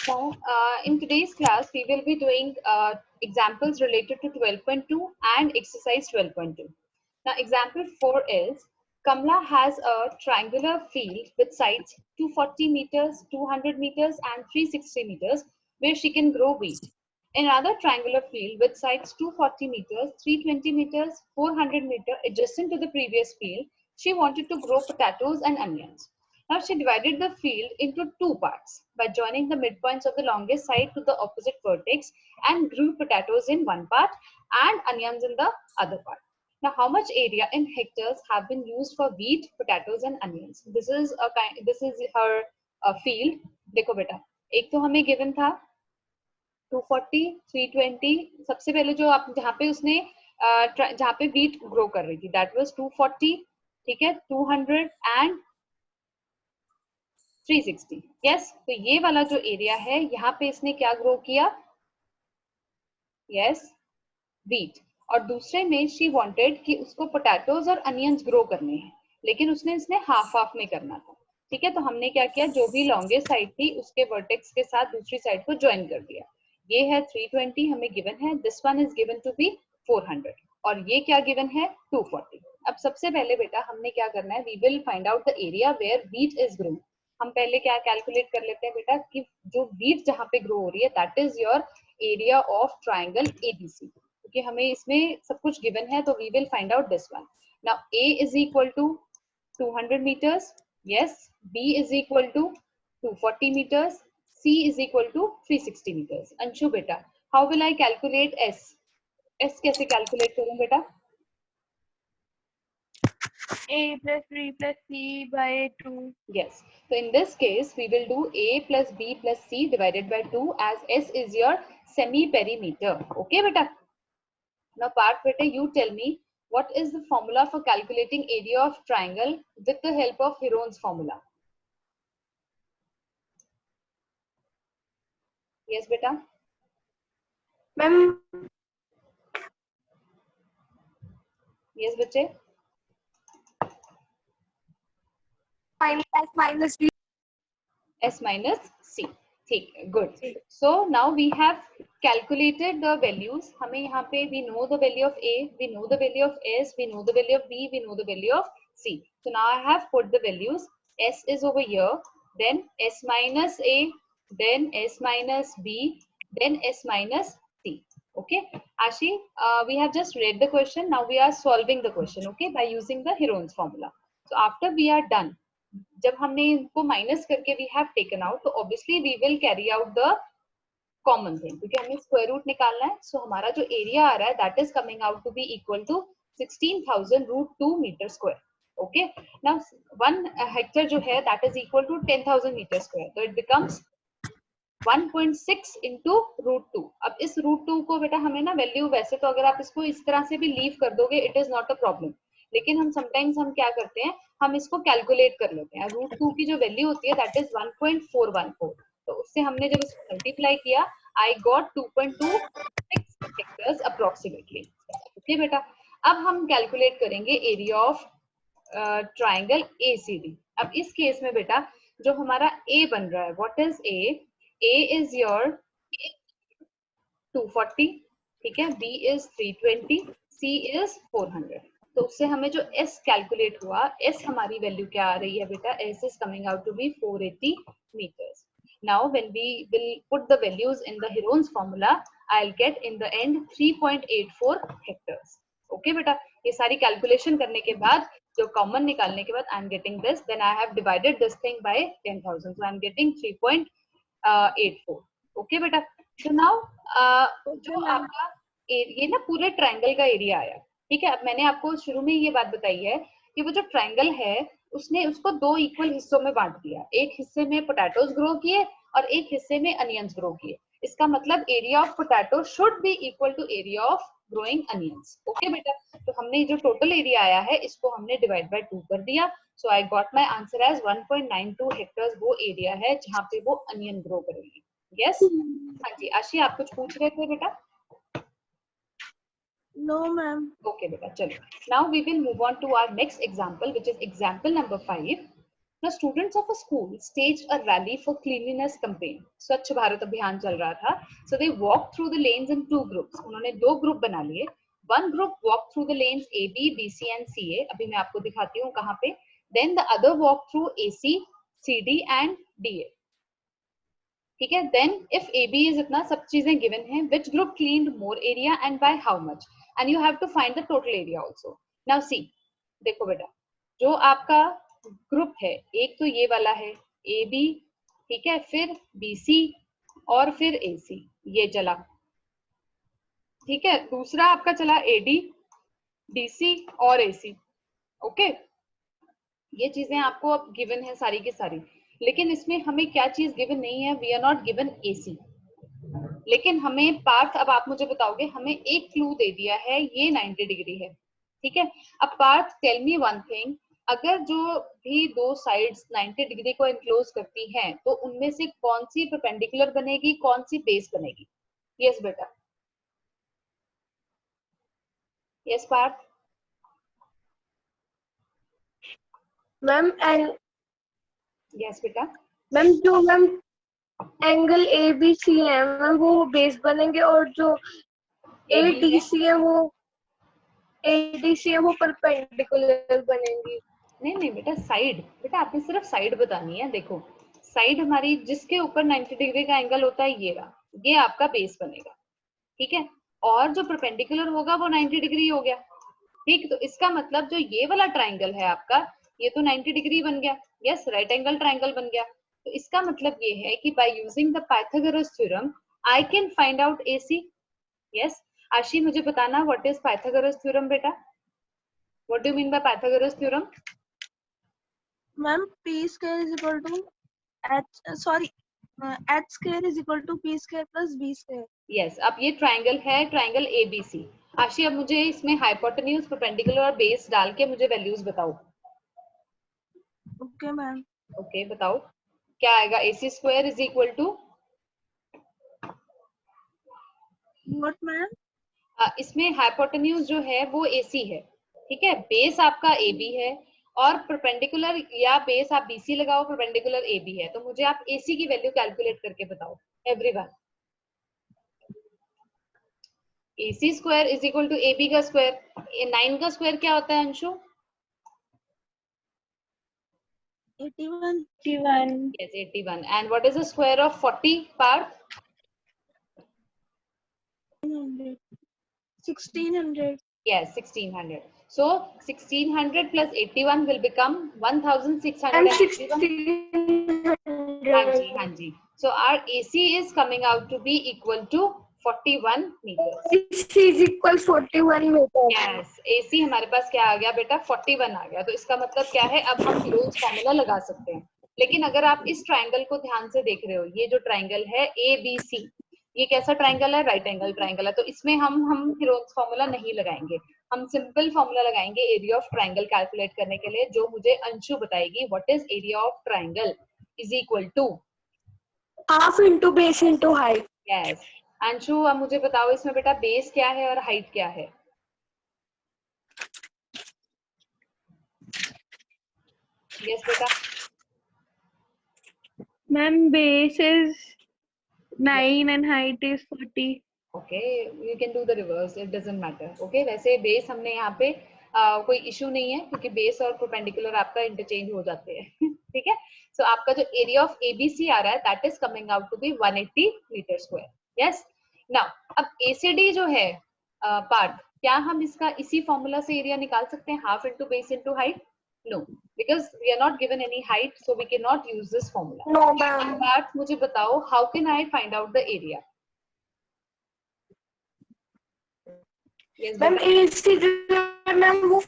Now, in today's class, we will be doing examples related to 12.2 and exercise 12.2. Now, example 4 is Kamla has a triangular field with sides 240 meters, 200 meters, and 360 meters where she can grow wheat. In another triangular field with sides 240 meters, 320 meters, 400 meters adjacent to the previous field, she wanted to grow potatoes and onions. Now she divided the field into two parts by joining the midpoints of the longest side to the opposite vertex and grew potatoes in one part and onions in the other part. Now how much area in hectares have been used for wheat, potatoes and onions? This is her field. देखो बेटा, एक तो हमें given था 240, 320. सबसे पहले जो आप जहाँ पे उसने जहाँ पे wheat grow कर रही थी, that was 240, ठीक है, 200 and 360. यस, तो ये वाला जो एरिया है यहाँ पे इसने क्या ग्रो किया? Yes, wheat. और दूसरे में शी वांटेड कि उसको पोटैटोज और अनियंस ग्रो करने हैं, लेकिन उसने इसने हाफ हाफ में करना था. ठीक है, तो हमने क्या किया, जो भी लॉन्गेस्ट साइड थी उसके वर्टेक्स के साथ दूसरी साइड को ज्वाइन कर दिया. ये है 320 हमें गिवन है, this one is given to be 400 और ये क्या गिवन है 240. अब सबसे पहले बेटा हमने क्या करना है, we will find out the area where wheat is grown. हम पहले क्या कैलकुलेट कर लेते हैं बेटा कि जो व्हीट जहाँ पे ग्रो हो रही है that is your area of triangle ABC. क्योंकि हमें इसमें सब कुछ गिवन है तो we will find out this one. Now A is equal to 200 meters. Yes, B is equal to 240 meters. C is equal to 360 meters. Anshu बेटा, how will I calculate S? S कैसे calculate करूं बेटा? A plus B plus C by 2. Yes. So in this case, we will do A plus B plus C divided by 2 as S is your semi-perimeter. Okay, beta? Now, Parth, beta, you tell me what is the formula for calculating area of triangle with the help of Heron's formula? Yes, beta? Ma'am. Yes, bache? S minus B. S minus C. ठीक, good. So now we have calculated the values. हमें यहाँ पे we know the value of A, we know the value of S, we know the value of B, we know the value of C. So now I have put the values. S is over here, then S minus A, then S minus B, then S minus C. Okay, Ashi, we have just read the question. Now we are solving the question. Okay, by using the Heron's formula. So after we are done, जब हमने इनको minus करके we have taken out तो obviously we will carry out the common thing, क्योंकि हमें square root निकालना है. सो हमारा जो एरिया आ रहा है that is coming out to be equal to 16,000√2 metre square. Okay, now 1 hectare जो है that is equal to 10,000 metre square, तो इट बिकम्स 1.6 into √2. अब इस √2 को बेटा हमें ना वैल्यू, वैसे तो अगर आप इसको इस तरह से भी लीव कर दोगे it is not a problem, लेकिन हम समटाइम्स हम क्या करते हैं, हम इसको कैलकुलेट कर लेते हैं. √2 की जो वैल्यू होती है दैट इज 1.414. तो उससे हमने जब इसको मल्टीप्लाई किया I got 2.26 hectares approximately. Okay बेटा, अब हम कैलकुलेट करेंगे एरिया ऑफ ट्राइंगल एसीडी. अब इस केस में बेटा जो हमारा ए बन रहा है, what is a? A is your 240, ठीक है, B is 320, C is 400. तो उससे हमें जो S कैलकुलेट हुआ, S हमारी वैल्यू क्या आ रही है बेटा? S is coming out to be 480 meters. Now when we will put the values in the Heron's formula, I'll get in the end 3.84 hectares. Okay बेटा, ये सारी कैलकुलेशन करने के बाद जो कॉमन निकालने के बाद I am getting this, then I have divided this thing by 10,000, so I am getting 3.84. Okay बेटा, तो नाउ जो आपका ये ना पूरे ट्रायंगल का एरिया आया. ठीक है, अब मैंने आपको शुरू में ये बात बताई है कि वो जो ट्रायंगल है उसने उसको दो इक्वल हिस्सों में बांट दिया. एक हिस्से में पोटैटोज ग्रो किए और एक हिस्से में अनियंस ग्रो किए. इसका मतलब area of potato should be equal to area of growing onions. Okay बेटा, तो हमने जो टोटल एरिया आया है इसको हमने डिवाइड बाय 2 कर दिया. So I got my answer as 1.92 hectares वो एरिया है जहां पे वो अनियन ग्रो करेंगे. यस, हाँ जी. आशी, आप कुछ पूछ रहे थे बेटा? No, ma'am. Okay, beta, chalo. Now we will move on to our next example, which is example number 5. Now students of a school staged a rally for cleanliness campaign. स्वच्छ भारत अभियान चल रहा था. So they walked through the lanes in two groups. उन्होंने दो group बना लिए. One group walked through the lanes AB, BC and CA. अभी मैं आपको दिखाती हूँ कहाँ पे. Then the other walked through AC, CD and DA. ठीक है. Then if AB is इतना सब चीजें given हैं, which group cleaned more area and by how much? And you have to find the total area also. Now see, देखो बेटा, जो आपका ग्रुप है, एक तो ये वाला है ए बी, ठीक है, फिर बी सी और फिर ए सी, ये चला. ठीक है. दूसरा आपका चला ए डी, डी सी और ए सी. ओके, ये चीजें आपको अब गिवन है सारी की सारी. लेकिन इसमें हमें क्या चीज गिवन नहीं है, वी आर नॉट गिवन ए सी. लेकिन हमें पार्थ, अब आप मुझे बताओगे, हमें एक क्लू दे दिया है, ये 90 डिग्री है. ठीक है. अब Parth tell me one thing, अगर जो भी दो साइड्स 90 डिग्री को एनक्लोज करती हैं, तो उनमें से कौन सी परपेंडिकुलर बनेगी, कौन सी बेस बनेगी? यस बेटा. यस पार्थ. मैम यस बेटा. मैम जो ma'am angle A B C है मैम वो बेस बनेंगे, और जो ए डी सी है वो परपेंडिकुलर बनेंगी. नहीं बेटा, साइड. बेटा आपने सिर्फ साइड बतानी है. देखो साइड हमारी जिसके ऊपर 90 डिग्री का एंगल होता है, ये रहा, ये आपका बेस बनेगा. ठीक है. और जो परपेंडिकुलर होगा वो 90 डिग्री हो गया. ठीक. तो इसका मतलब जो ये वाला ट्राइंगल है आपका, ये तो 90 डिग्री बन गया. यस, राइट एंगल ट्राइंगल बन गया. तो इसका मतलब ये है कि by using the Pythagoras theorem I can find out AC. Yes. आशी मुझे बताना, व्हाट इज पाइथागोरस थ्योरम बेटा? What do you mean by Pythagoras theorem? Ma'am P square is equal to H square is equal to P square plus B square. Yes. अब ये triangle है, triangle ABC. आशी अब मुझे इसमें hypotenuse, perpendicular और base डाल के मुझे वैल्यूज बताओ. Okay ma'am. ओके बताओ क्या आएगा. AC square is equal to, what ma'am? इसमें हाइपोटेन्यूज जो है वो AC है. ठीक है. बेस आपका AB है और परपेंडिकुलर या बेस आप BC लगाओ, परपेंडिकुलर AB है. तो मुझे आप AC की वैल्यू कैलकुलेट करके बताओ everyone. AC square is equal to AB का स्क्वायर. 9 का स्क्वायर क्या होता है Anshu? 81. Yes, 81. And what is the square of 40, Parth? 1600. Yes, 1600. So 1600 plus 81 will become 1681. हाँ जी. So our AC is coming out to be equal to 41 meters. AC is equal 41 meters. Yes, AC हमारे पास क्या आ गया बेटा? 41 आ गया. तो इसका मतलब क्या है, अब हम हीरोज फॉर्मूला लगा सकते हैं. लेकिन अगर आप इस ट्राइंगल को ध्यान से देख रहे हो, ये जो ट्राइंगल है ABC, ये कैसा ट्राइंगल है? राइट एंगल ट्राइंगल है. तो इसमें हम हीरोज फॉर्मूला नहीं लगाएंगे. हम सिंपल फॉर्मूला लगाएंगे एरिया ऑफ ट्राइंगल कैलकुलेट करने के लिए, जो मुझे अंशु बताएगी. What is area of triangle is equal to half into base into height. Yes. Anshu अब मुझे बताओ इसमें बेटा बेस क्या है और हाइट क्या है? यस बेटा. Ma'am base is 9 and height is 40. Okay, you can do the reverse, it doesn't matter. Okay, वैसे बेस हमने यहाँ पे कोई इशू नहीं है, क्योंकि बेस और परपेंडिकुलर आपका इंटरचेंज हो जाते हैं. ठीक है. सो आपका जो एरिया ऑफ ABC आ रहा है, that is coming out to be 180 metre square. Yes. Now अब ACD जो है पार्ट, क्या हम इसका इसी फॉर्मूला से एरिया निकाल सकते हैं, half into base into height? No, because we are not given any height, so we cannot use this formula. No ma'am. But मुझे बताओ, how can I find out the area? Yes, ma'am AC ma'am वो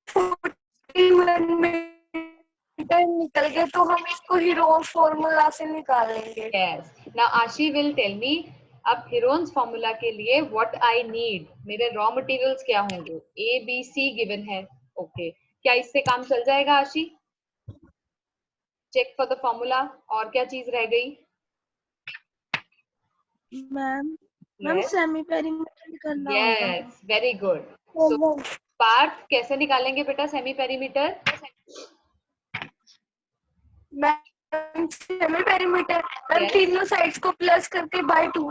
41 metre निकल गए, तो हम इसको Heron's formula से निकाल लेंगे. Yes. Now Ashi will tell me, अब हीरोन्स फॉर्मूला के लिए what I need, मेरे रॉ मटेरियल्स क्या होंगे? ABC given है. ओके, क्या इससे काम चल जाएगा Aashi? Check for the formula. और क्या चीज रह गई? मैम सेमी पेरीमीटर निकालना होगा. Yes, very good. So part कैसे निकालेंगे बेटा semi perimeter? Ma'am semi perimeter ma'am Yes. तीनों साइड्स को प्लस करके by 2।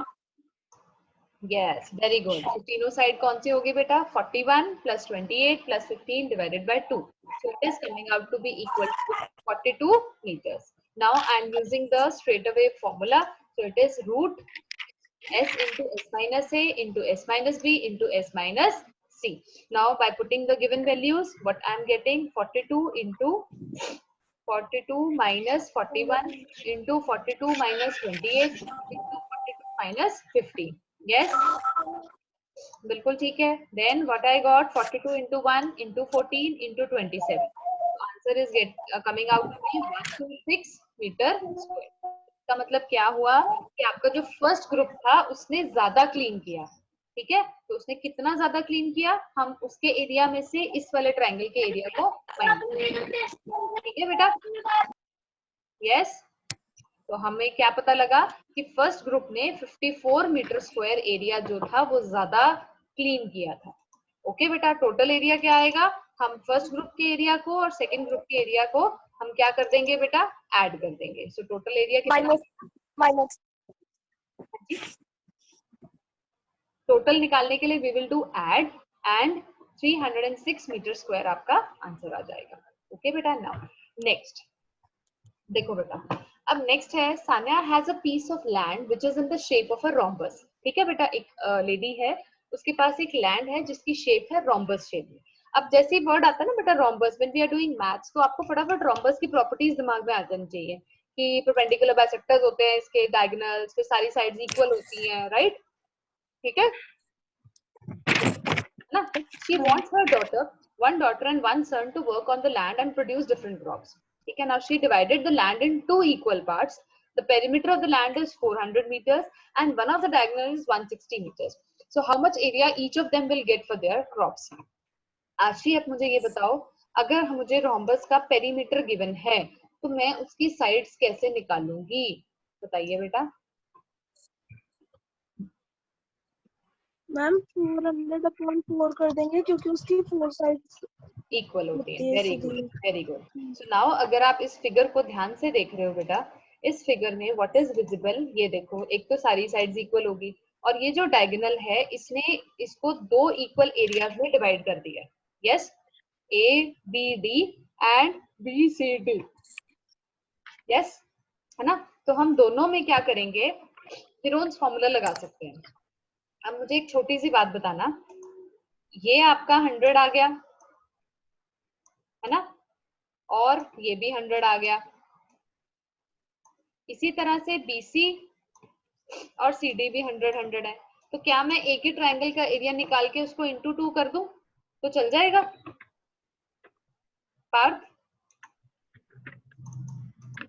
Yes, very good. So तीनों साइड कौन सी होगी बेटा? 41 plus 28 plus 15 divided by 2. So it is coming out to be equal to 42 meters. Now I am using the straightaway formula. So it is root s into s minus a into s minus b into s minus c. Now by putting the given values, what I am getting? 42 into 42 minus 41 into 42 minus 28 into 42 minus 50. Yes. बिल्कुल ठीक है. Then what I got? 42 into 1 into 14 into 27. So answer is coming out to be 126 meter square. इसका मतलब क्या हुआ कि आपका जो फर्स्ट ग्रुप था उसने ज्यादा क्लीन किया. ठीक है, तो उसने कितना ज्यादा क्लीन किया, हम उसके एरिया में से इस वाले ट्रायंगल के एरिया को फाइंड करेंगे. ठीक है बेटा. यस. तो हमें क्या पता लगा कि फर्स्ट ग्रुप ने 54 मीटर स्क्वायर एरिया जो था वो ज्यादा क्लीन किया था. ओके बेटा. टोटल एरिया क्या आएगा? हम फर्स्ट ग्रुप के एरिया को और सेकंड ग्रुप के एरिया को हम क्या कर देंगे बेटा? ऐड कर देंगे. सो टोटल एरिया कितना? माइनस टोटल निकालने के लिए we will do add and 306 metre square आपका आंसर आ जाएगा. ओके बेटा. नाउ नेक्स्ट देखो बेटा. अब नेक्स्ट है Sania has a piece of land which is in the shape of a rhombus. ठीक है बेटा. एक लेडी है, उसके पास एक लैंड है जिसकी शेप है रोम्बस शेप में. अब जैसे ही वर्ड आता है ना बेटा rhombus, when we are doing maths, तो आपको फटाफट रोम्बस की प्रॉपर्टीज दिमाग में आ जानी चाहिए कि परपेंडिकुलर बाइसेक्टर्स होते हैं, इसके डायगोनल्स, फिर सारी साइड्स इक्वल होती हैं. राइट. ठीक है ना. She wants her one daughter and one son to work on the land and produce different crops. Okay, now she divided the land in two equal parts. The perimeter of the land is 400 meters and one of the diagonal is 160 meters. So how much area each of them will get for their crops? आशी, अब मुझे ये बताओ, अगर मुझे rhombus का perimeter given है तो मैं उसकी साइड्स कैसे निकालूंगी? बताइए बेटा. मैम 400/4 कर देंगे क्योंकि उसकी 4 साइड्स इक्वल होती है. Very good, very good. So now अगर आप इस फिगर को ध्यान से देख रहे हो बेटा, इस फिगर में व्हाट इज विजिबल, ये देखो, एक तो सारी साइड्स इक्वल होगी और ये जो डायगोनल है इसने इसको दो इक्वल एरियाज में डिवाइड कर दिया. Yes. A B D and B C D. Yes, है ना. तो हम दोनों में क्या करेंगे? हीरोन्स फॉर्मूला लगा सकते हैं. अब मुझे एक छोटी सी बात बताना, ये आपका 100 आ गया है ना, और ये भी 100 आ गया. इसी तरह से BC और CD भी 100 है. तो क्या मैं एक ही ट्रायंगल का एरिया निकाल के उसको इंटू 2 कर दूं तो चल जाएगा? पार्थ?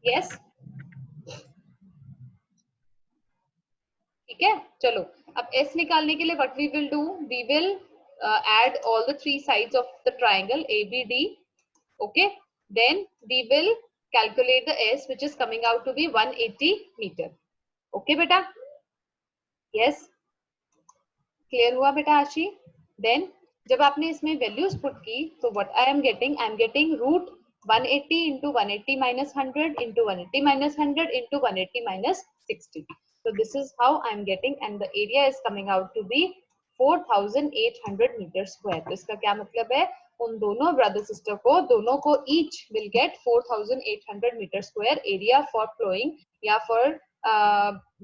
यस. ठीक है. चलो, अब S निकालने के लिए what we will do, we will add all the three sides of the triangle ABD. Okay, then we will calculate the S which is coming out to be 180 meter. Okay बेटा. Yes, clear हुआ बेटा आशी? Then जब आपने इसमें values put की तो what I am getting root 180 into 180 minus 100 into 180 minus 100 into 180 minus 60. So this is how I am getting, and the area is coming out to be 4800 meter square. तो इसका क्या मतलब है? उन दोनों ब्रदर सिस्टर को, दोनों को each will get 4800 meter square area for plowing या for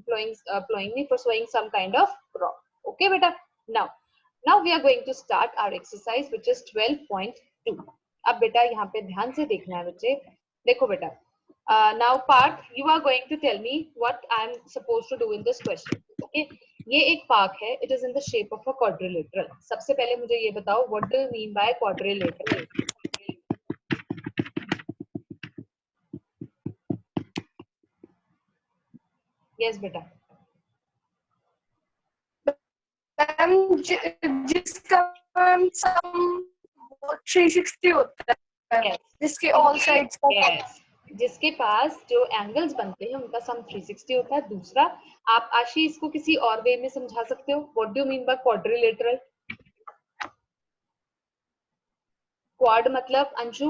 plowing for sowing some kind of crop. Okay beta. Now we are going to start our exercise which is 12.2. अब बेटा यहाँ पे ध्यान से देखना है बच्चे. देखो बेटा, now Parth, you are going to tell me what I am supposed to do in this question. Okay, ये एक पार्क है, it is in the shape of a quadrilateral. सबसे पहले मुझे ये बताओ, what do you mean by quadrilateral? Yes बेटा. जिसका 360 होता है. yes. जिसके ऑल साइड्स yes. जिसके पास जो एंगल्स बनते हैं उनका सम 360 होता है. दूसरा, आप आशी इसको किसी और वे में समझा सकते हो. What do you mean by quadrilateral? Quad मतलब Anshu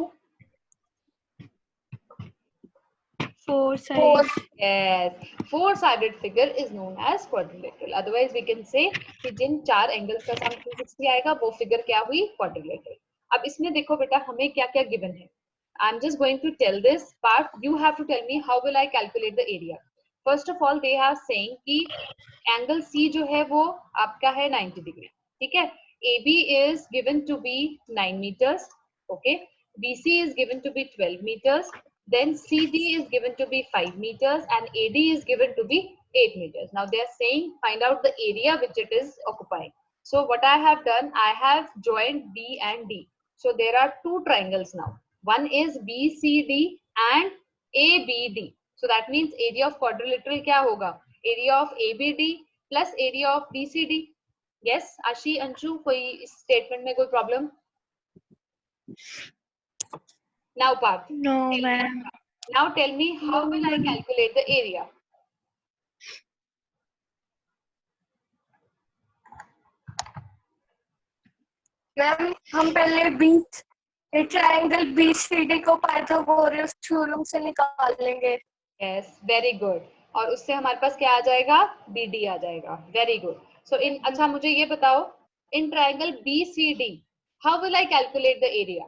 Four Four. sides. Yes, four-sided figure is known as quadrilateral. Otherwise, we can say कि जिन चार एंगल्स का सम 360 आएगा वो फिगर क्या हुई quadrilateral. अब इसमें देखो बेटा हमें क्या क्या गिवन है. I'm just going to tell this part. You have to tell me how will I calculate the area. First of all, they are saying कि एंगल C जो है वो आपका है 90 डिग्री. ठीक है. AB is given to be 9 meters. Okay. BC is given to be 12 meters. Then CD is given to be 5 meters and AD is given to be 8 meters. Now they are saying find out the area which it is occupying. So what I have done, I have joined B and D. So there are two triangles now. One is BCD and ABD. So that means area of quadrilateral क्या होगा? Area of ABD plus area of BCD. Yes, Ashi, Anshu, कोई इस statement में कोई problem? Now Parth. No, ma'am. Now tell me how will I calculate the area? Ma'am हम पहले बीच triangle BCD को Pythagoras theorem से निकाल लेंगे. Yes, very good. और उससे हमारे पास क्या आ जाएगा? BD आ जाएगा. Very good. So in अच्छा मुझे ये बताओ in triangle BCD how will I calculate the area?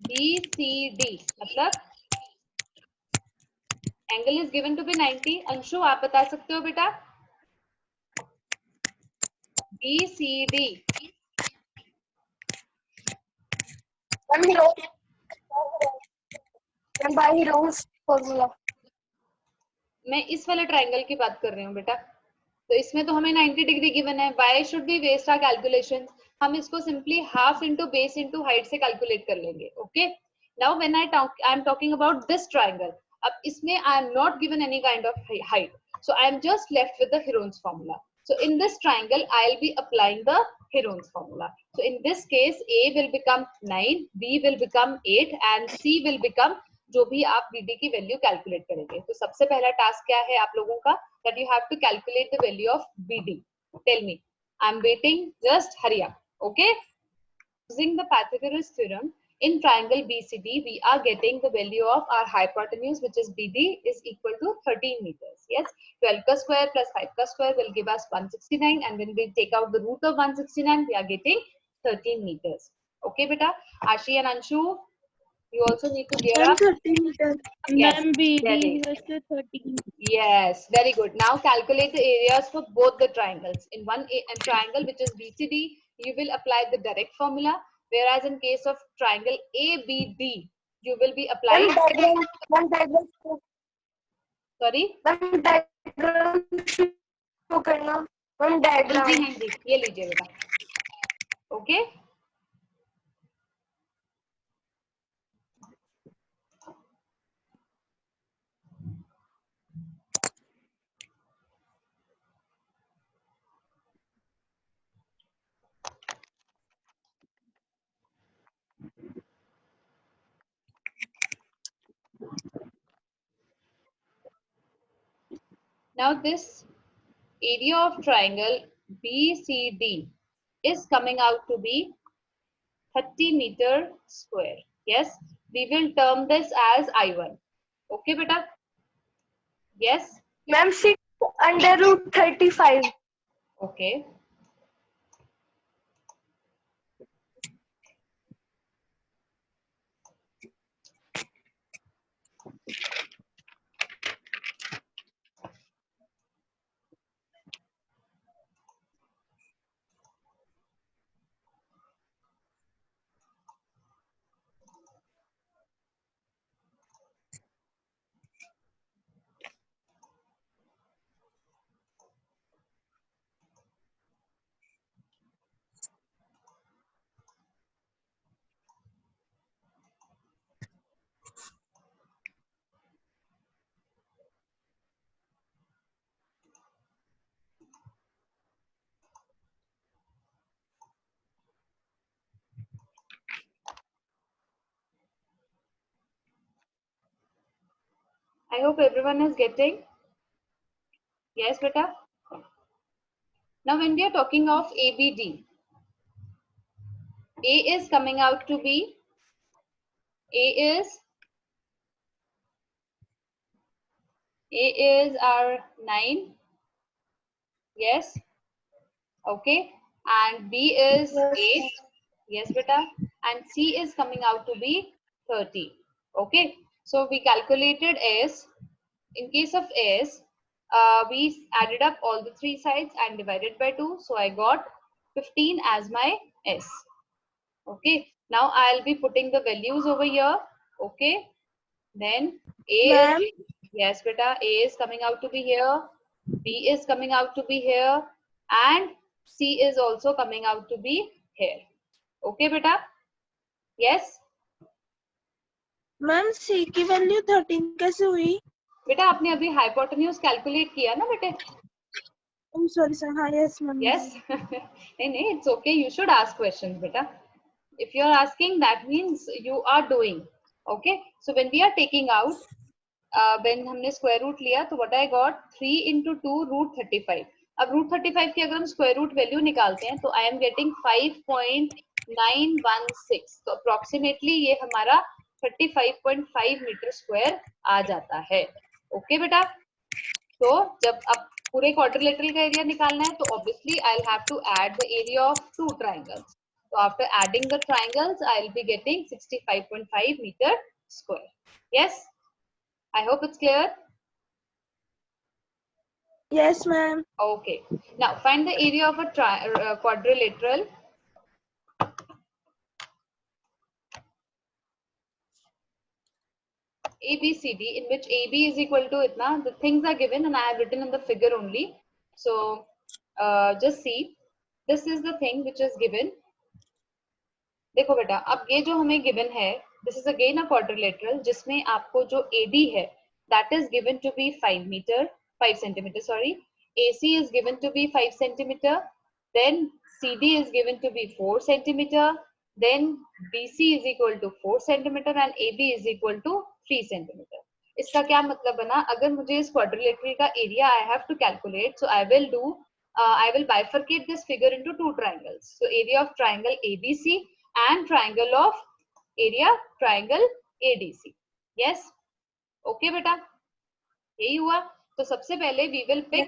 BCD मतलब angle is given to be 90. Anshu आप बता सकते हो बेटा? BCD. Ma'am by Hero's formula. मैं इस वाले ट्रायंगल की बात कर रही हूँ बेटा. तो इसमें तो हमें 90 डिग्री गिवन है. Why should we waste our calculations? हम इसको simply half into base into height से calculate कर लेंगे. Okay. Now when I am talking about this triangle. अब इसमें I am not given any kind of height. So I am just left with the Heron's formula. So in this triangle I'll be applying the Heron's formula. So in this case A will become 9, B will become 8 and C will become जो भी आप BD की value calculate करेंगे. तो सबसे पहला task क्या है आप लोगों का? That you have to calculate the value of BD. Tell me. I'm waiting. Just hurry up. Okay. Using the Pythagoras theorem in triangle BCD, we are getting the value of our hypotenuse, which is BD, is equal to 13 meters. Yes. 12 ka square plus 5 ka square will give us 169, and when we take out the root of 169, we are getting 13 meters. Okay, beta. Ashi and Anshu, you also need to gear up. 13 meters. Yes, ma'am BD very. was to 13. Yes, very good. Now calculate the areas for both the triangles. In one triangle which is BCD, you will apply the direct formula, whereas in case of triangle ABD, you will be applying. Sorry. Diagram show करना. Ma'am diagram. हाँ जी, ये लीजिए बेटा. Okay. Now this area of triangle BCD is coming out to be 30 meter square. Yes, we will term this as I1. Okay, beta? Yes. Ma'am 6 under root 35. Okay. I hope everyone is getting. Yes, beta. Now, when we are talking of ABD, A is coming out to be, A is our 9, yes, okay, and B is Yes. 8, yes beta, and C is coming out to be 30. Okay, so we calculated S. In case of S, we added up all the three sides and divided by 2, so I got 15 as my S. Okay, now I'll be putting the values over here. Okay, then A is, Ma'am, yes beta, A is coming out to be here, B is coming out to be here, and C is also coming out to be here. Okay beta, yes ma'am C की value 13 कैसे हुई? बेटा, आपने अभी hypotenuse calculate किया ना बेटे? Sorry sir, हाँ यस मैम. Yes. नहीं, it's okay. You should ask questions, beta. If you are asking, that means you are doing. Okay. So when we are taking out, when हमने square root लिया, तो what I got 3 into 2 root 35. अब root 35 की अगर हम square root value निकालते हैं, तो I am getting 5.916. तो approximately ये हमारा 35.5 मीटर स्क्वायर आ जाता है. Okay बेटा. तो जब अब पूरे क्वाड्रिलेटरल का एरिया निकालना है, तो obviously I will have to add the area of two triangles. So after adding the triangles, I will be getting 65.5 meter square. Yes, I hope it's clear. Yes ma'am. Okay, now find the area of a quadrilateral. ABCD, in which AB is equal to itna. The things are given and I have written in the figure only. So just see, this is the thing which is given. देखो बेटा, अब ये जो हमें given है, this is again a quadrilateral, जिसमें आपको जो AD है that is given to be 5 centimetre, sorry, AC is given to be 5 centimeter, then CD is given to be 4 centimeter, then BC is equal to 4 centimeter and AB is equal to 3 centimeter. इसका क्या मतलब बना? अगर मुझे इस quadrilateral का area I have to calculate, so I will do, I will bifurcate this figure into two triangles. So area of triangle ABC and triangle of area triangle ADC. Yes, okay beta, यही हुआ. तो सबसे पहले we will pick,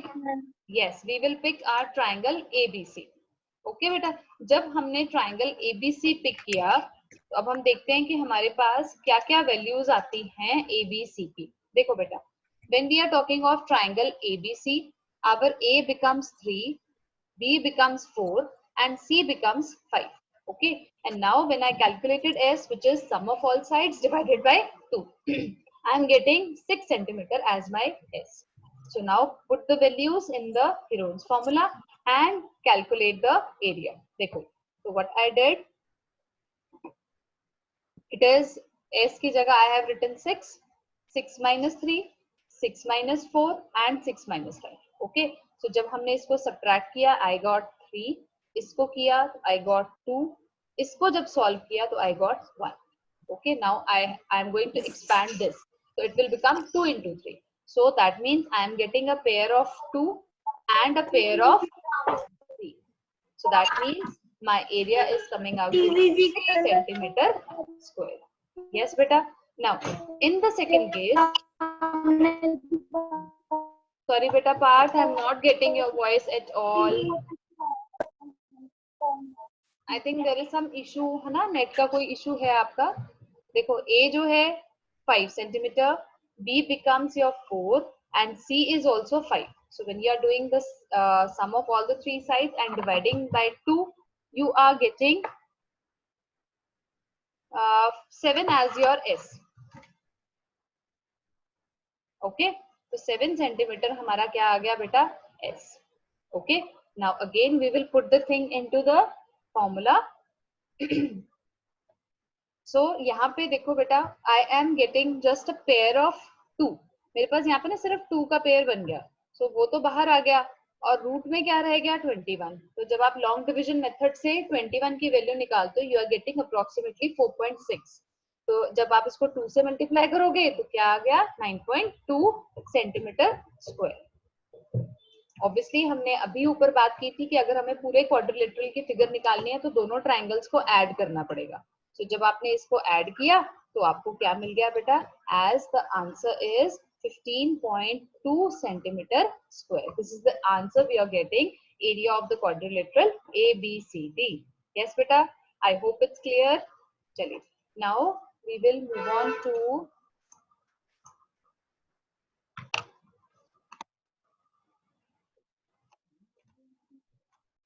yes, we will pick our triangle ABC. Okay बेटा, जब हमने triangle ABC pick किया, तो अब हम देखते हैं कि हमारे पास क्या क्या वैल्यूज आती हैं ABC की. देखो बेटा, when we are talking of triangle ABC, our A becomes 3, B becomes 4, and C becomes 5. Okay, and now when I calculated S, which is sum of all sides divided by 2, I am getting 6 centimeter as my S. So now put the values in the Heron's formula and calculate the area. देखो, so what I did, it is S की जगह I have written 6, 6 minus 3, 6 minus 4 and 6 minus 5. Okay, so जब हमने इसको subtract किया, I got 3, इसको किया तो I got 2, इसको जब solve किया तो I got 1. Okay, now I am going to expand this, so it will become 2 into 3. So that means I am getting a pair of 2 and a pair of 3. So that means my area is coming out to 3 centimeter square. Yes beta. Now in the second case, sorry beta Parth, I am not getting your voice at all. I think there is some issue है ना, net का कोई issue है आपका. देखो A जो है 5 centimeter, B becomes your 4 and C is also 5. So when you are doing this sum of all the three sides and dividing by 2, you are getting 7 as your S. Okay, so 7 centimeter हमारा क्या आ गया बेटा? S. Okay, now again we will put the thing into the formula. So यहाँ पे देखो बेटा, I am getting just a pair of 2. मेरे पास यहाँ पे ना सिर्फ 2 का पेयर बन गया, so वो तो बाहर आ गया और रूट में क्या रह गया 21. तो जब आप लॉन्ग डिवीजन मेथड से 21 की वैल्यू निकालते हो, यू आर गेटिंग अप्रोक्सीमेटली 4.6. तो जब आप इसको 2 से मल्टीप्लाई करोगे तो क्या आ गया 9.2 सेंटीमीटर स्क्वायर. ऑब्वियसली हमने अभी ऊपर बात की थी कि अगर हमें पूरे क्वाड्रिलेटरल की फिगर निकालनी है तो दोनों ट्राइंगल्स को ऐड करना पड़ेगा। तो जब आपने इसको ऐड किया तो आपको क्या मिल गया बेटा, as the answer is 15.2 centimetre square. This is the answer we are getting, area of the quadrilateral ABCD। Yes बेटा, आई होप इट्स क्लियर। चलिए, now we will move on to,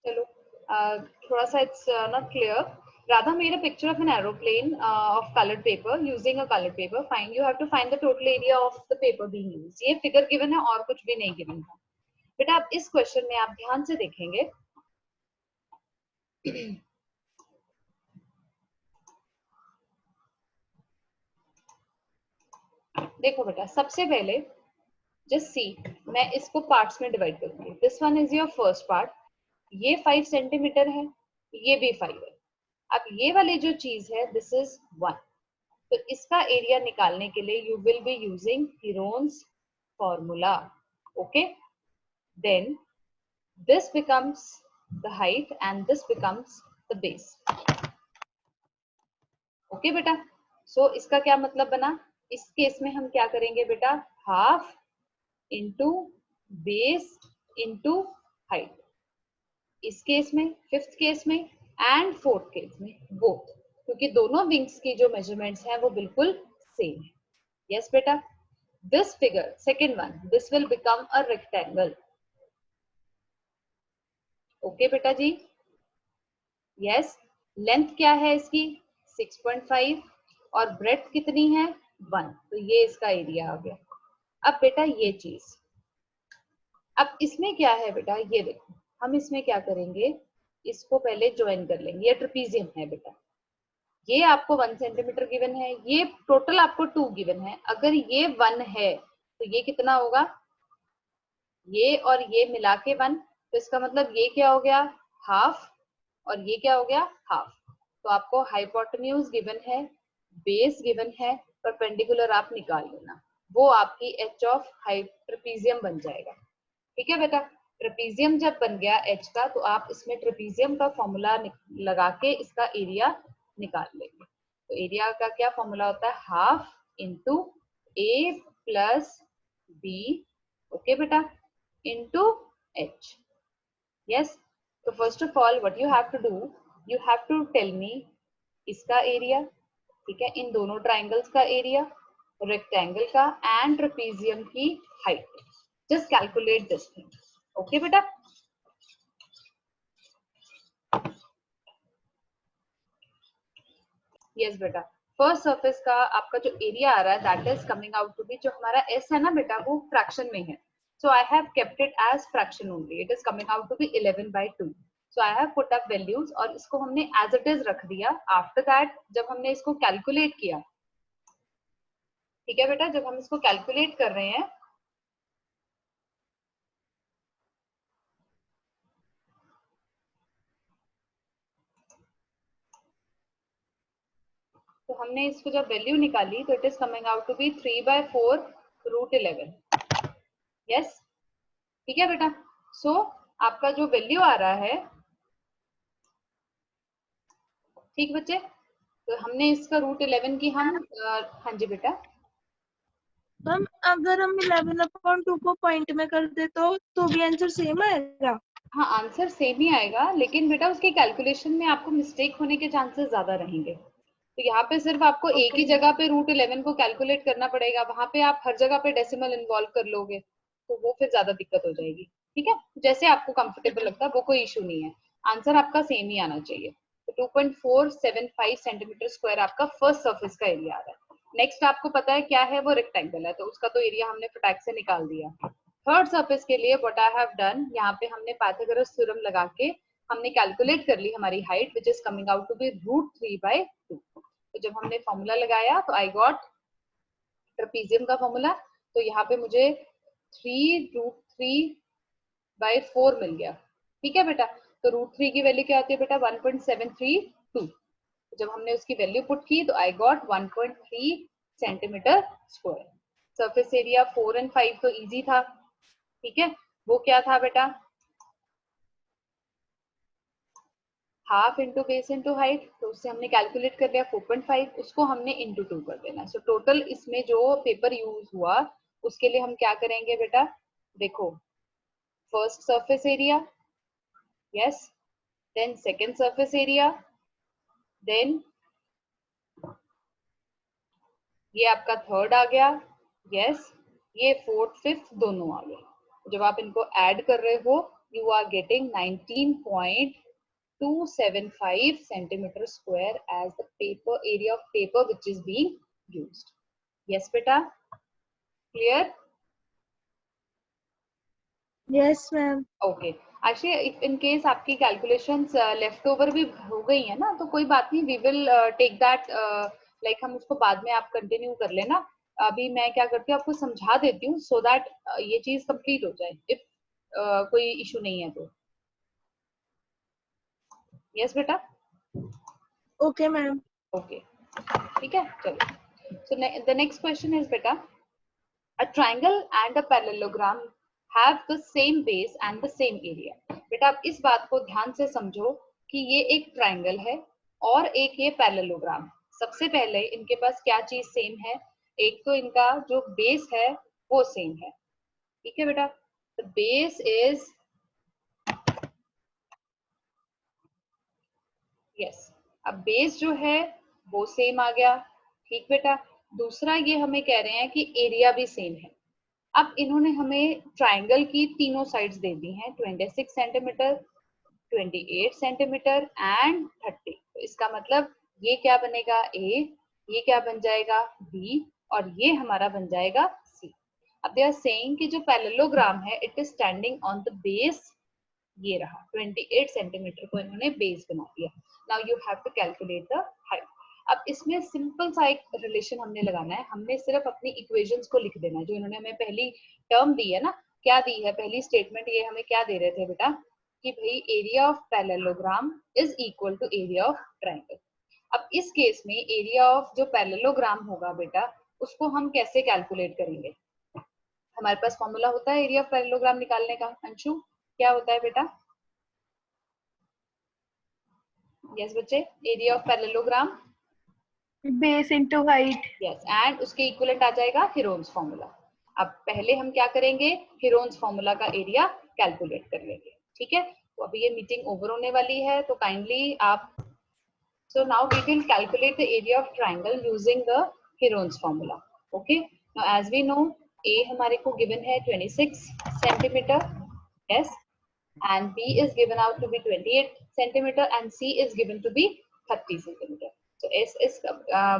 चलो थोड़ा सा it's not clear. Radha made a picture of an aeroplane of colored paper using a colored paper. Find, you have to find the total area of the paper being used. ये figure given है और कुछ भी नहीं given है बेटा। आप इस क्वेश्चन में आप ध्यान से देखेंगे देखो बेटा, सबसे पहले जस्ट सी, मैं इसको पार्ट्स में डिवाइड करूंगी। This one is your first part, ये 5 सेंटीमीटर है, ये भी 5 है। अब ये वाली जो चीज है दिस इज 1, तो इसका एरिया निकालने के लिए you will be using Heron's formula. Okay, then this becomes the height and this becomes the base. Okay बेटा, सो इसका क्या मतलब बना, इस केस में हम क्या करेंगे बेटा, half into base into height. इस केस में, फिफ्थ केस में एंड फोर्थ केस में बोथ, क्योंकि दोनों विंग्स की जो मेजरमेंट्स हैं वो बिल्कुल सेम है। यस बेटा, this figure second one, this will become a rectangle. Okay बेटा जी, यस, लेंथ क्या है इसकी 6.5 और ब्रेड्थ कितनी है 1, तो ये इसका एरिया आ गया। अब बेटा ये चीज, अब इसमें क्या है बेटा, ये देखो हम इसमें क्या करेंगे, इसको पहले ज्वाइन कर लेंगे। ये ट्रेपीजियम है बेटा, ये आपको 1 सेंटीमीटर गिवन है, ये टोटल आपको 2 गिवन है। अगर ये 1 है तो ये कितना होगा, ये और ये मिला के 1, तो इसका मतलब ये क्या हो गया, हाफ, और ये क्या हो गया, हाफ। तो आपको हाइपोटेन्यूज गिवन है, बेस गिवन है, परपेंडिकुलर आप निकाल लेना, वो आपकी एच ऑफ ट्रेपीजियम बन जाएगा। ठीक है बेटा, ट्रेपीजियम जब बन गया एच का, तो आप इसमें ट्रेपीजियम का फॉर्मूला लगा के इसका एरिया निकाल लेंगे। तो एरिया का क्या फॉर्मूला होता है, half into A plus B, okay बेटा, इंटू एच। यस, तो first of all what you have to do, you have to tell me इसका एरिया, ठीक है, इन दोनों ट्राइंगल्स का एरिया, रेक्टेंगल का एंड ट्रेपीजियम की height. Just calculate this thing. Okay बेटा, यस बेटा, फर्स्ट सरफेस का आपका जो एरिया आ रहा है that is coming out to be, जो हमारा एस है ना बेटा वो फ्रैक्शन में है, so I have kept it as fraction only, it is coming out to be 11/2। So I have put up values और इसको हमने एज इट इज रख दिया। आफ्टर दैट जब हमने इसको कैलकुलेट किया, ठीक है बेटा, जब हम इसको कैलकुलेट कर रहे हैं तो हमने इसको जब वैल्यू निकाली तो it is coming out to be 3/4√11। Yes, ठीक है बेटा, सो आपका जो वैल्यू आ रहा है, ठीक बच्चे, तो हमने इसका √11 की हम हाँ जी बेटा, मैम अगर हम 11/2 को पॉइंट में कर दे तो भी आंसर सेम आएगा। हाँ आंसर सेम ही आएगा, लेकिन बेटा उसकी कैलकुलेशन में आपको मिस्टेक होने के चांसेस ज्यादा रहेंगे। तो यहाँ पे सिर्फ आपको एक ही जगह पे √11 को कैलकुलेट करना पड़ेगा, वहां पे आप हर जगह पे डेसिमल इन्वॉल्व कर लोगे तो वो फिर ज्यादा दिक्कत हो जाएगी। ठीक है, जैसे आपको कंफर्टेबल लगता है वो कोई इशू नहीं है, आंसर आपका सेम ही आना चाहिए। तो 2.475 सेंटीमीटर स्क्वायर आपका फर्स्ट सर्फेस का एरिया आ रहा है। नेक्स्ट आपको पता है क्या है, वो रेक्टेंगल है, तो उसका तो एरिया हमने फटाक से निकाल दिया। थर्ड सर्फेस के लिए व्हाट आई हैव डन, यहाँ पे हमने पाइथागोरस थ्योरम लगा के हमने कैलकुलेट कर ली हमारी height, which is coming out to be √3/2। तो जब हमने फॉर्मूला लगाया तो आई गॉट ट्रेपीजियम का फॉर्मूला, तो यहाँ पे मुझे 3√3/4 मिल गया। ठीक है बेटा, तो √3 की वैल्यू क्या होती है बेटा, 1.732। जब हमने उसकी वैल्यू पुट की तो I got 1.3 centimetre square. Surface area 4 और 5 तो इजी था, ठीक है। वो क्या था बेटा, half into base into height, तो उससे हमने कैलकुलेट कर लिया 4.5, उसको हमने इंटू 2 कर देना। सो टोटल इसमें जो पेपर यूज हुआ उसके लिए हम क्या करेंगे बेटा, देखो first surface area, yes, then second surface area, then ये आपका थर्ड आ गया, यस, ये फोर्थ फिफ्थ दोनों आ गए। जब आप इनको ऐड कर रहे हो you are getting 19.275 centimeter square as the paper area of paper which is being used. Yes beta, clear? Yes ma'am. Okay. actually if in case आपकी calculations left over भी हो गई है ना, तो कोई बात नहीं, we will take that like हम उसको बाद में आप continue कर लेना। अभी मैं क्या करती हूँ आपको समझा देती हूँ so that ये चीज complete हो जाए, if कोई issue नहीं है तो। Yes बेटा? Okay ma'am. Okay. ठीक है, चलो। So the next question is बेटा, a triangle and a parallelogram have the same base and the same area. बेटा आप इस बात को ध्यान से समझो कि ये एक ट्रायंगल है और एक ये पैरेललोग्राम। सबसे पहले इनके पास क्या चीज सेम है, एक तो इनका जो बेस है वो सेम है, ठीक है बेटा, the base is यस, अब बेस जो है वो सेम आ गया, ठीक बेटा। दूसरा ये हमें कह रहे हैं कि एरिया भी सेम है। अब इन्होंने हमें ट्राइंगल की तीनों साइड्स दे दी हैं, 26 सेंटीमीटर, 28 सेंटीमीटर एंड 30। तो इसका मतलब ये क्या बनेगा ए, ये क्या बन जाएगा बी, और ये हमारा बन जाएगा सी। अब दे आर सेइंग कि जो पैरेललोग्राम है it is standing on the base, ये रहा 28 सेंटीमीटर को इन्होंने बेस बना दिया। Now you have to calculate the height. अब इसमें सिंपल सा एक रिलेशन हमने लगाना है, हमने सिर्फ अपनी इक्वेशंस को लिख देना है जो इन्होंने हमें पहली टर्म दी है ना, क्या दी है पहली स्टेटमेंट, ये हमें क्या दे रहे थे बेटा कि भाई area of parallelogram is equal to area of triangle. अब इस केस में एरिया ऑफ जो पैरेललोग्राम होगा बेटा उसको हम कैसे कैलकुलेट करेंगे, हमारे पास फॉर्मूला होता है एरिया ऑफ पैरेललोग्राम निकालने का, अंशु क्या होता है बेटा? यस बच्चे, area of parallelogram Base into height. Yes, and उसके इक्विवेलेंट आ जाएगा हीरोन्स फॉर्मूला। अब पहले हम क्या करेंगे, हीरोन्स फॉर्मूला का एरिया कैलकुलेट कर लेंगे, ठीक है। तो अभी ये मीटिंग ओवर होने वाली है तो काइंडली आप, so now we will calculate the area of triangle using the Heron's formula. Okay, now as we know A हमारे को गिवन है 26 centimetre, yes, and B is given out to be 28 centimeter and C is given to be 30 centimeter. So S is,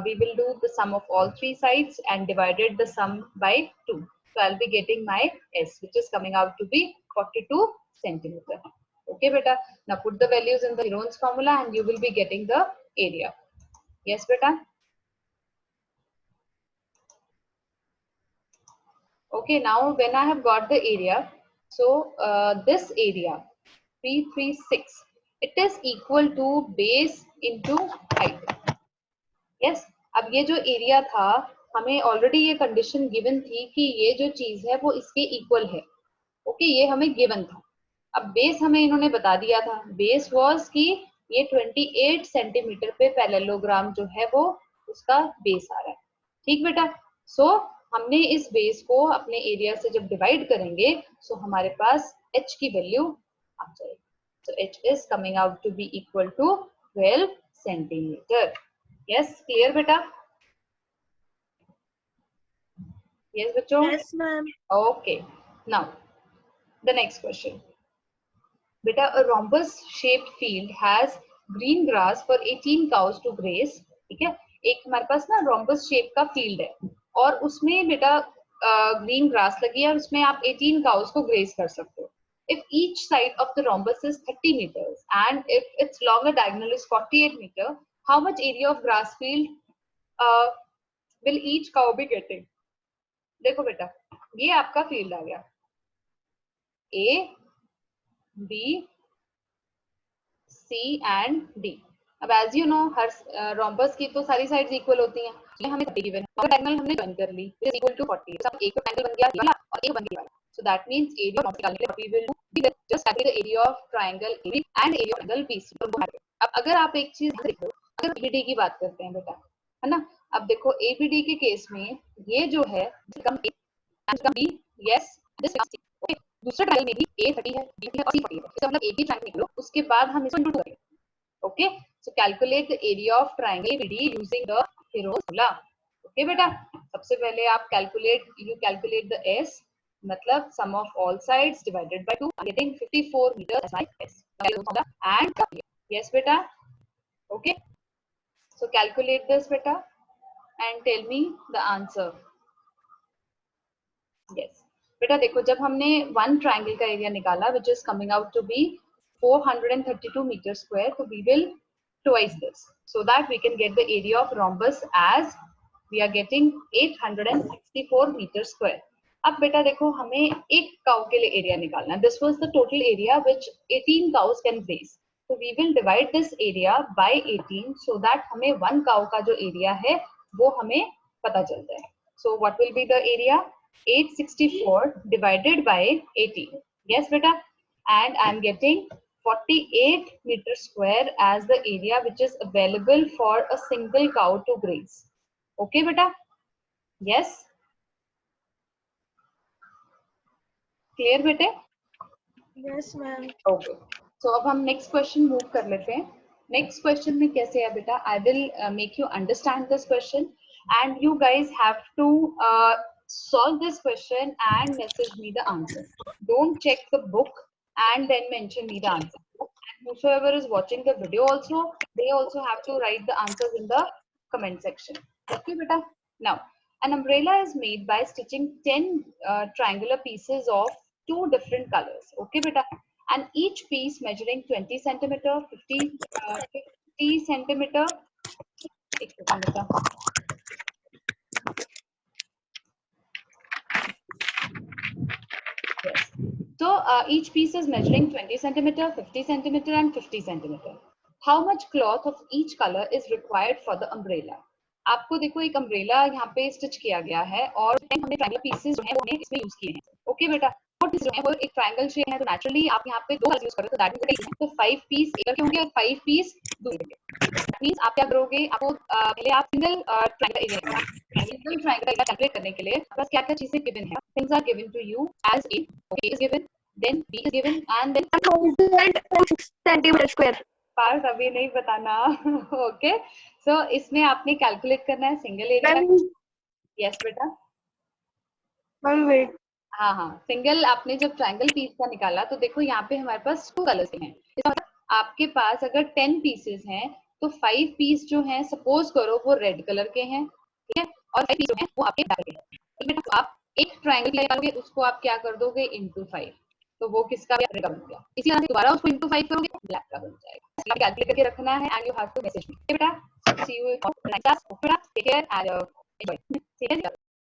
we will do the sum of all three sides and divided the sum by 2. So I'll be getting my S which is coming out to be 42 centimeter. Okay beta, now put the values in the Heron's formula and you will be getting the area. Yes beta. Okay, now when I have got the area, so this area 336, it is equal to base into height. Yes, अब ये जो area था हमें already ये condition given थी कि ये जो चीज है वो इसके इक्वल है। ओके, ये हमें गिवन था। अब बेस हमें इन्होंने बता दिया था, बेस वाज कि ये 28 सेंटीमीटर पे पैरेललोग्राम जो है वो उसका बेस आ रहा है, ठीक बेटा। सो हमने इस बेस को अपने एरिया से जब डिवाइड करेंगे सो हमारे पास h की वैल्यू आ जाएगी। So h is coming out to be equal to 12 centimeter. Yes, clear beta? Yes बच्चों? Yes ma'am. Okay. Now the next question. Beta, a rhombus shaped field has green grass for 18 cows to graze. ठीक है, एक हमारे पास ना rhombus shape का field है और उसमें बेटा green grass लगी है और उसमें आप 18 cows को graze कर सकते हो। If each side of the rhombus is 30 meters and if its longer diagonal is 48 meter, how much area of grass field will each cow be getting? देखो बेटा, ये आपका फील्ड आ गया A, B, C and D। अब as you know हर rhombus की तो सारी साइड्स इक्वल होती हैं, हमें गिवन है, डायगोनल हमने ज्वाइन कर ली, इज इक्वल टू 40। सब एक तो ट्रायंगल बन गया ये वाला और एक बन गया ये वाला। So that means area of triangle we will do, we will just calculate the area of triangle AB and area of triangle BC. अब अगर आप एक चीज देखो, अगर ABD की बात करते हैं बेटा, है ना, अब देखो ABD के केस में ये जो है B, yes, this is C, okay? दूसरा ट्रायंगल में भी A 30 है, B है और C 40 है, इसका मतलब एक ही ट्रायंगल निकालो, उसके बाद हम इसको इंटू करेंगे, okay? So calculate the area of triangle ABD using the Heron's formula. Okay बेटा, सबसे पहले आप you calculate the S, मतलब sum of all sides divided by 2, I'm getting 54 meters as my S. And yes बेटा, okay? So calculate this बेटा and tell me the answer. Yes. बेटा देखो, जब हमने वन ट्रायंगल का एरिया निकाला which is coming out to be 432 meters square, so we will twice this so that we can get the area of rhombus as we are getting 864 meters square. अब बेटा देखो, हमें एक cow के लिए area निकालना है. This was the total area which 18 cows can graze. So we will divide this area by 18 so that हमें one cow का जो एरिया है वो हमें पता चल जाए. So what will be the area? 864 divided by 18. Yes beta, and I'm getting 48 meters square as the area which is available for a single cow to graze. Okay beta? Yes. Clear beta? Yes ma'am. Okay. So अब हम next question move कर लेते हैं. Next question में कैसे है बेटा? I will make you understand this question and you guys have to solve this question and message me the answer. Don't check the book and then mention me the answer. And whosoever is watching the video also, they also have to write the answers in the comment section. Okay beta? Now, an umbrella is made by stitching 10 triangular pieces of 2 different colors. Okay beta? And each piece measuring 20 centimeter, 50 centimeter. एक second बेटा. Yes. So each piece is measuring 20 centimeter, 50 centimeter, and 50 centimeter. How much cloth of each color is required for the umbrella? आपको देखो एक umbrella यहाँ पे stitch किया गया है और हमने ट्रायंगल पीसेस जो हैं वो हमने इसमें यूज किए हैं. ओके बेटा, और जो है वो एक ट्रायंगल शेप है तो नेचुरली आप यहाँ पे दो कलर यूज करो तो दैट मींस तो 5 पीस एक के होंगे और 5 पीस दूसरे के. दैट मींस आप क्या करोगे, आपको पहले आप सिंगल ट्रायंगल एरिया कैलकुलेट करने के लिए बस क्या क्या चीजें गिवन है. Things are given to you as A, okay, is given, then B is given and then 106 centimeter square. Part अभी नहीं बताना. ओके, सो इसमें आपने कैलकुलेट करना है सिंगल एरिया. यस बेटा. Ma'am wait. हाँ हाँ, सिंगल आपने जब ट्रायंगल पीस का निकाला तो देखो यहाँ पे हमारे पास 2 कलर्स हैं. आपके पास अगर 10 पीसेस हैं तो 5 पीस जो हैं सपोज करो वो रेड कलर के हैं, ठीक है, और 5 पीस जो हैं वो आपके ब्लैक के हैं. ठीक है, तो आप एक ट्रायंगल निकालोगे उसको आप क्या कर दोगे इनटू 5, तो वो किसका रेड का बन गया. इसी तरह से दोबारा उसको इनटू 5 करोगे ब्लैक का बन जाएगा. आप कैलकुलेट करके रखना है and you have to message me. बेटा see you next class. Take care and enjoy. ठीक है.